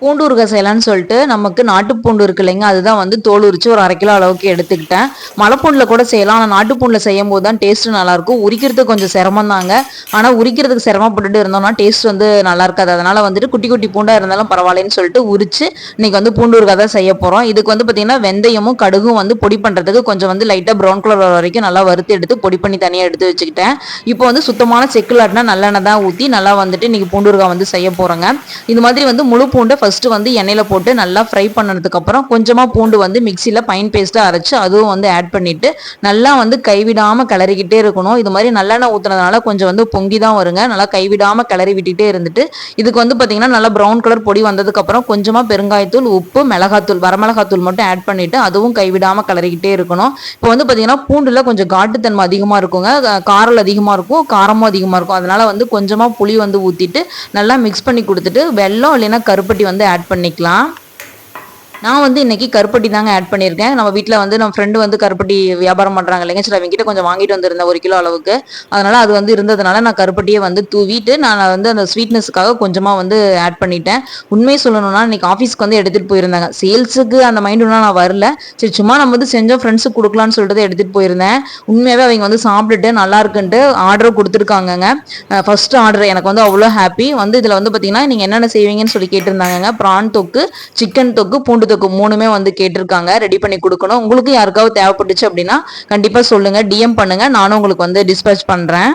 பூண்டு ஊறுகாய் செய்யலான்னு சொல்லிட்டு நமக்கு நாட்டு பூண்டு இருக்கு இல்லைங்க, அதுதான் வந்து தோல் உரிச்சு ஒரு 1/2 கிலோ அளவுக்கு எடுத்துக்கிட்டேன். மலைப்பூண்டில் கூட செய்யலாம், ஆனால் நாட்டு பூண்டில் செய்யும் போது தான் டேஸ்ட் நல்லாயிருக்கும். உரிக்கிறதுக்கு கொஞ்சம் சிரமம் தாங்க, ஆனால் உரிக்கிறதுக்கு சிரமப்பட்டுட்டு இருந்தோம்னா டேஸ்ட் வந்து நல்லா இருக்காது. அதனால வந்துட்டு குட்டி குட்டி பூண்டாக இருந்தாலும் பரவாயில்லன்னு சொல்லிட்டு உரிச்சு இன்னைக்கு வந்து பூண்டு ஊறுகாய் தான் செய்ய போகிறோம். இதுக்கு வந்து பார்த்தீங்கன்னா வெந்தயமும் கடுகும் வந்து பொடி பண்ணுறதுக்கு கொஞ்சம் வந்து லைட்டாக ப்ரௌன் கலர் வர வரைக்கும் நல்லா வறுத்து எடுத்து பொடி பண்ணி தனியாக எடுத்து வச்சுக்கிட்டேன். இப்போ வந்து சுத்தமான செக்கில் ஆட்டினா நல்லெண்ணெய் தான் ஊற்றி நல்லா வந்துட்டு இன்னைக்கு பூண்டு ஊறுகாய் வந்து செய்ய போகிறோங்க. இது மாதிரி வந்து முழு பூண்டை ஃபர்ஸ்ட் வந்து எண்ணெயில போட்டு நல்லா ஃப்ரை பண்ணதுக்கு அப்புறம் கொஞ்சமா பூண்டு வந்து மிக்சியில பைன் பேஸ்டா அரைச்சு அதுவும் வந்து ஆட் பண்ணிட்டு நல்லா வந்து கைவிடாம கிளறிக்கிட்டே இருக்கணும். இது மாதிரி நல்லெண்ணெய் ஊத்துனதுனால கொஞ்சம் வந்து பொங்கி தான் வருங்க. நல்லா கைவிடாம கிளறி விட்டுட்டே இருந்துட்டு இதுக்கு வந்து பாத்தீங்கன்னா நல்லா ப்ரௌன் கலர் பொடி வந்ததுக்கு அப்புறம் கொஞ்சமா பெருங்காயத்தூள், உப்பு, மிளகாத்தூள், வரமிளகாத்தூள் மட்டும் ஆட் பண்ணிட்டு அதுவும் கைவிடாம கிளறிக்கிட்டே இருக்கணும். இப்போ வந்து பாத்தீங்கன்னா பூண்டுல கொஞ்சம் காட்டுத்தன்மை அதிகமா இருக்குங்க, காரம் அதிகமா இருக்கும், காரமும் அதிகமா இருக்கும். அதனால வந்து கொஞ்சமா புளி வந்து ஊத்திட்டு நல்லா மிக்ஸ் பண்ணி கொடுத்துட்டு வெல்லம் இல்லைன்னா கருப்பட்டி வந்து ஆட் பண்ணிக்கலாம். நான் வந்து இன்னைக்கு கருப்பட்டி தாங்க ஆட் பண்ணியிருக்கேன். நம்ம வீட்டில் வந்து நம்ம ஃப்ரெண்டு வந்து கருப்பட்டி வியாபாரம் பண்ணுறாங்க இல்லைங்க, சரி அவங்ககிட்ட கொஞ்சம் வாங்கிட்டு வந்திருந்தேன் 1 கிலோ அளவுக்கு. அதனால் அது வந்து இருந்ததுனால நான் கருப்பட்டியை வந்து தூவிட்டு நான் வந்து அந்த ஸ்வீட்னஸ்க்காக கொஞ்சமாக வந்து ஆட் பண்ணிட்டேன். உண்மையை சொல்லணும்னா இன்னைக்கு ஆஃபீஸ்க்கு வந்து எடுத்துகிட்டு போயிருந்தாங்க. சேல்ஸுக்கு அந்த மைண்டுனா நான் வரல, சரி சும்மா நம்ம வந்து செஞ்சோம் ஃப்ரெண்ட்ஸுக்கு கொடுக்கலான்னு சொல்லிட்டு எடுத்துகிட்டு போயிருந்தேன். உண்மையாகவே அவங்க வந்து சாப்பிட்டுட்டு நல்லா இருக்குன்ட்டு ஆர்டர் கொடுத்துருக்காங்கங்க. ஃபர்ஸ்ட் ஆர்டர் எனக்கு வந்து அவ்வளோ ஹாப்பி. வந்து இதில் வந்து பார்த்தீங்கன்னா நீங்கள் என்னென்ன செய்வீங்கன்னு சொல்லி கேட்டிருந்தாங்க. ப்ரான் தொக்கு, சிக்கன் தொக்கு, பூண்டு தொக்கு 3மே வந்து கேட்டிருக்காங்க. ரெடி பண்ணி கொடுக்கணும். உங்களுக்கு யாருக்காவது தேவைப்பட்டுச்சு அப்படின்னா கண்டிப்பாக சொல்லுங்கள், டிஎம் பண்ணுங்கள், நானும் உங்களுக்கு வந்து டிஸ்பேச் பண்ணுறேன்.